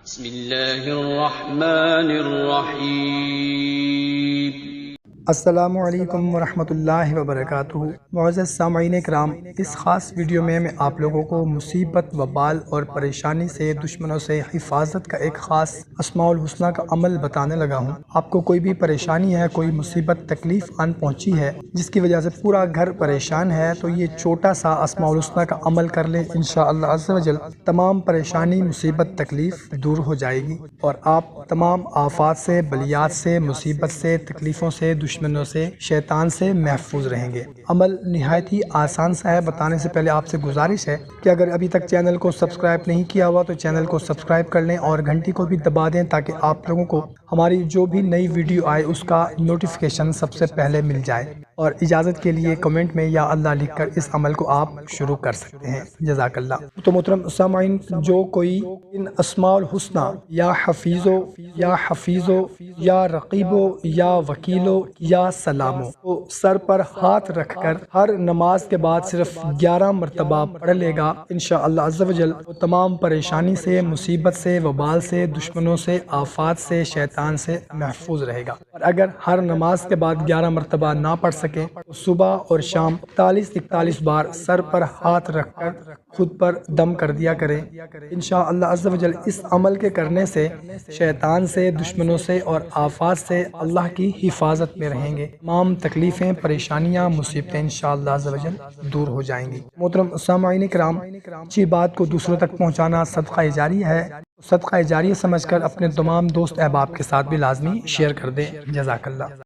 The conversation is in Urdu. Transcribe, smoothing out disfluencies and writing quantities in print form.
بسم اللہ الرحمن الرحیم۔ السلام علیکم ورحمۃ اللہ وبرکاتہ۔ معزز سامعین کرام، اس خاص ویڈیو میں آپ لوگوں کو مصیبت، وبال اور پریشانی سے، دشمنوں سے حفاظت کا ایک خاص اسماء الحسنہ کا عمل بتانے لگا ہوں۔ آپ کو کوئی بھی پریشانی ہے، کوئی مصیبت، تکلیف آن پہنچی ہے جس کی وجہ سے پورا گھر پریشان ہے، تو یہ چھوٹا سا اسماء الحسنہ کا عمل کر لیں، انشاءاللہ عز و جل تمام پریشانی، مصیبت، تکلیف دور ہو جائے گی اور آپ تمام آفات سے، بلیات سے، مصیبت سے، تکلیفوں سے، دشمنوں سے، شیطان سے محفوظ رہیں گے۔ عمل نہایت ہی آسان سا ہے۔ بتانے سے پہلے آپ سے گزارش ہے کہ اگر ابھی تک چینل کو سبسکرائب نہیں کیا ہوا تو چینل کو سبسکرائب کر لیں اور گھنٹی کو بھی دبا دیں تاکہ آپ لوگوں کو ہماری جو بھی نئی ویڈیو آئے اس کا نوٹیفیکیشن سب سے پہلے مل جائے، اور اجازت کے لیے کمنٹ میں یا اللہ لکھ کر اس عمل کو آپ شروع کر سکتے ہیں۔ جزاک اللہ۔ تو محترم سامعین، جو کوئی ان اسماء الحسنہ یا حفیظو یا حفیظو یا رقیبو یا وکیلو یا سلامو تو سر پر ہاتھ رکھ کر ہر نماز کے بعد صرف 11 مرتبہ پڑھ لے گا، انشاءاللہ عز و جل وہ تمام پریشانی سے، مصیبت سے، وبال سے، دشمنوں سے، آفات سے، شیطان سے محفوظ رہے گا۔ اور اگر ہر نماز کے بعد 11 مرتبہ نہ پڑھ سکے تو صبح اور شام 41 بار سر پر ہاتھ رکھ کر خود پر دم کر دیا کریں۔ انشاءاللہ عز و جل اس عمل کے کرنے سے شیطان سے، دشمنوں سے اور آفات سے اللہ کی حفاظت میں رہیں گے۔ تمام تکلیفیں، پریشانیاں، مصیبتیں انشاءاللہ عز و جل دور ہو جائیں گی۔ محترم سامعین کرام، اچھی بات کو دوسروں تک پہنچانا صدقہ جاریہ ہے۔ صدقہ جاریہ سمجھ کر اپنے تمام دوست احباب کے ساتھ بھی لازمی شیئر کر دیں۔ جزاک اللہ۔